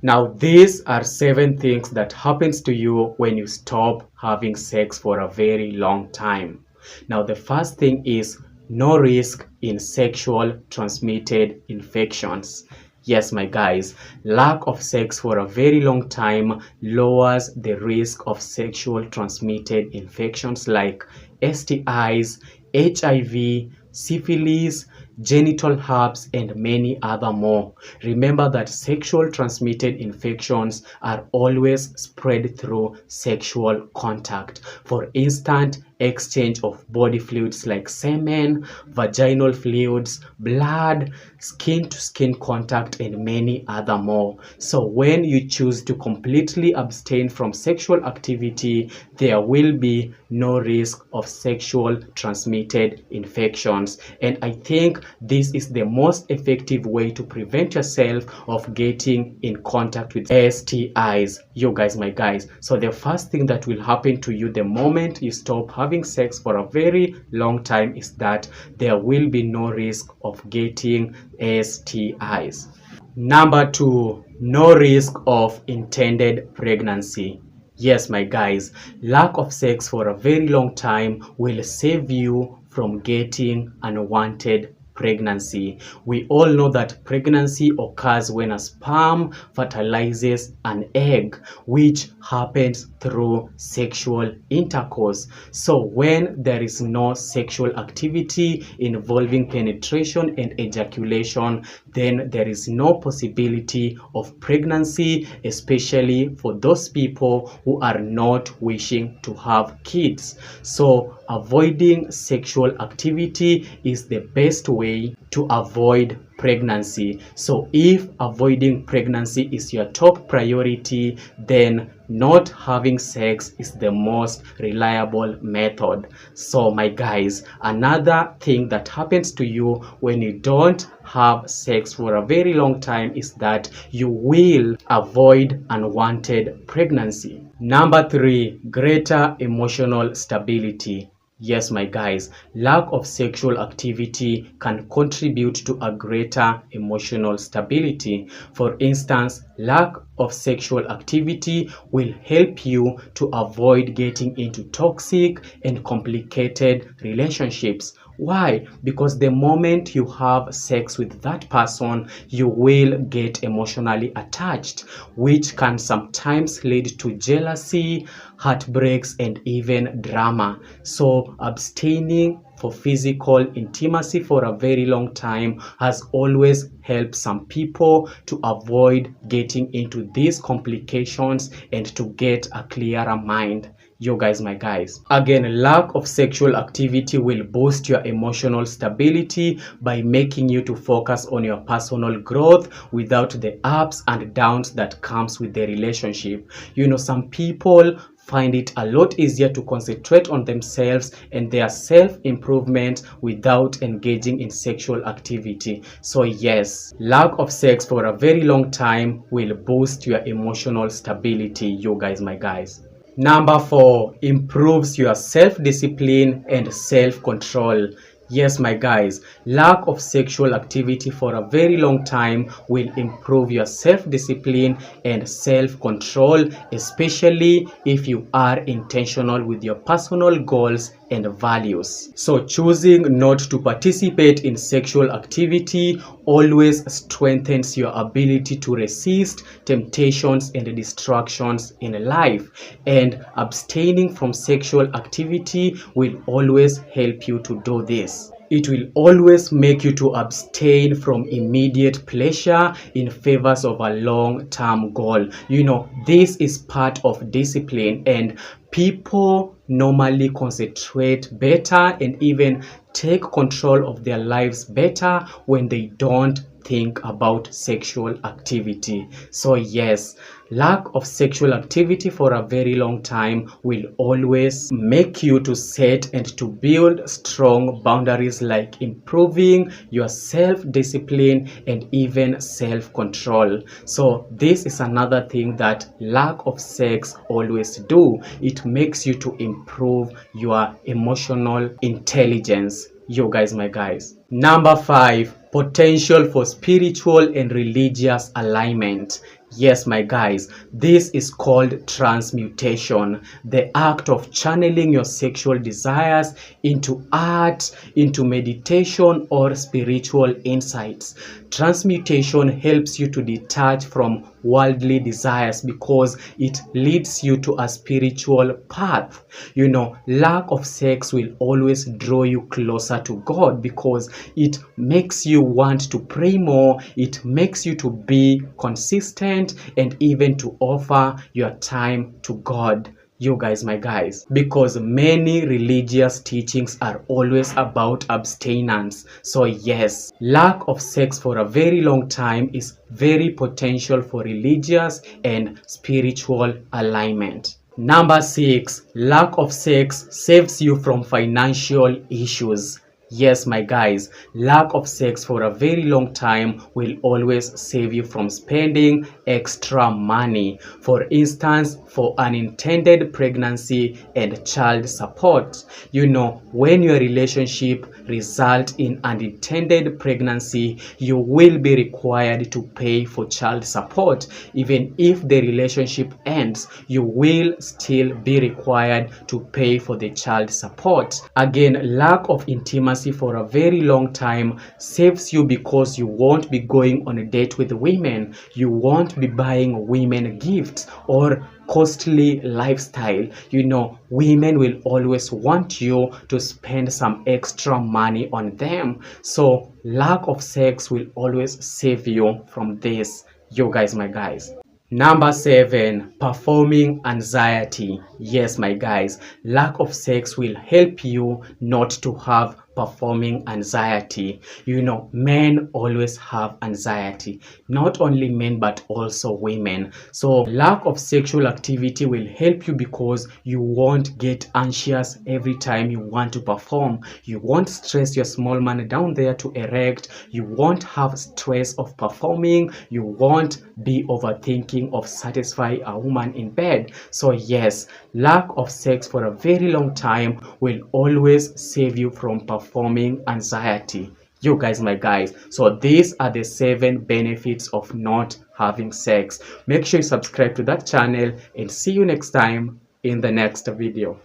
Now, these are 7 things that happens to you when you stop having sex for a very long time. Now, the first thing is no risk in sexual transmitted infections. Yes, my guys, lack of sex for a very long time lowers the risk of sexual transmitted infections like STIs, HIV, syphilis, genital herpes, and many other more. Remember that sexual transmitted infections are always spread through sexual contact. For instance, exchange of body fluids like semen, vaginal fluids, blood, skin to skin contact, and many other more. So when you choose to completely abstain from sexual activity, there will be no risk of sexual transmitted infections. And I think this is the most effective way to prevent yourself of getting in contact with STIs. You guys, my guys. So the first thing that will happen to you the moment you stop having sex for a very long time is that there will be no risk of getting STIs. Number 2, no risk of intended pregnancy. Yes, my guys, lack of sex for a very long time will save you from getting unwanted pregnancy. We all know that pregnancy occurs when a sperm fertilizes an egg, which happens through sexual intercourse. So when there is no sexual activity involving penetration and ejaculation, then there is no possibility of pregnancy, especially for those people who are not wishing to have kids. So avoiding sexual activity is the best way to avoid pregnancy. So if avoiding pregnancy is your top priority, then not having sex is the most reliable method. So my guys, another thing that happens to you when you don't have sex for a very long time is that you will avoid unwanted pregnancy. Number 3, greater emotional stability. Yes, my guys, lack of sexual activity can contribute to a greater emotional stability. For instance, lack of sexual activity will help you to avoid getting into toxic and complicated relationships. Why? Because the moment you have sex with that person, you will get emotionally attached, which can sometimes lead to jealousy, heartbreaks, and even drama. So abstaining for physical intimacy for a very long time has always helped some people to avoid getting into these complications and to get a clearer mind. You guys, my guys. Again, lack of sexual activity will boost your emotional stability by making you to focus on your personal growth without the ups and downs that comes with the relationship. You know, some people find it a lot easier to concentrate on themselves and their self-improvement without engaging in sexual activity. So yes, lack of sex for a very long time will boost your emotional stability, you guys, my guys. Number 4, improves your self-discipline and self-control. Yes, my guys, lack of sexual activity for a very long time will improve your self-discipline and self-control, especially if you are intentional with your personal goals and values. So choosing not to participate in sexual activity always strengthens your ability to resist temptations and distractions in life, and abstaining from sexual activity will always help you to do this. It will always make you to abstain from immediate pleasure in favor of a long-term goal. You know, this is part of discipline, and people normally concentrate better and even take control of their lives better when they don't think about sexual activity. So yes, lack of sexual activity for a very long time will always make you to set and to build strong boundaries, like improving your self-discipline and even self-control. So this is another thing that lack of sex always do. It makes you to improve your emotional intelligence. You guys, my guys. Number 5, potential for spiritual and religious alignment. Yes, my guys, this is called transmutation, the act of channeling your sexual desires into art, into meditation, or spiritual insights. Transmutation helps you to detach from worldly desires because it leads you to a spiritual path. You know, lack of sex will always draw you closer to God because it makes you want to pray more, it makes you to be consistent, and even to offer your time to God. You guys, my guys, because many religious teachings are always about abstinence. So yes, lack of sex for a very long time is very potential for religious and spiritual alignment. Number 6, lack of sex saves you from financial issues. Yes, my guys, lack of sex for a very long time will always save you from spending extra money. For instance, for unintended pregnancy and child support. You know, when your relationship result in unintended pregnancy, you will be required to pay for child support. Even if the relationship ends, you will still be required to pay for the child support. Again, lack of intimacy for a very long time saves you because you won't be going on a date with women, you won't be buying women gifts or costly lifestyle. You know, women will always want you to spend some extra money on them. So lack of sex will always save you from this, you guys, my guys. Number 7, performing anxiety. Yes, my guys, lack of sex will help you not to have performing anxiety. You know, men always have anxiety, not only men but also women. So lack of sexual activity will help you because you won't get anxious every time you want to perform. You won't stress your small man down there to erect. You won't have stress of performing. You won't be overthinking of satisfy a woman in bed. So yes, lack of sex for a very long time will always save you from performing anxiety. You guys, my guys, so these are the 7 benefits of not having sex. Make sure you subscribe to that channel and see you next time in the next video.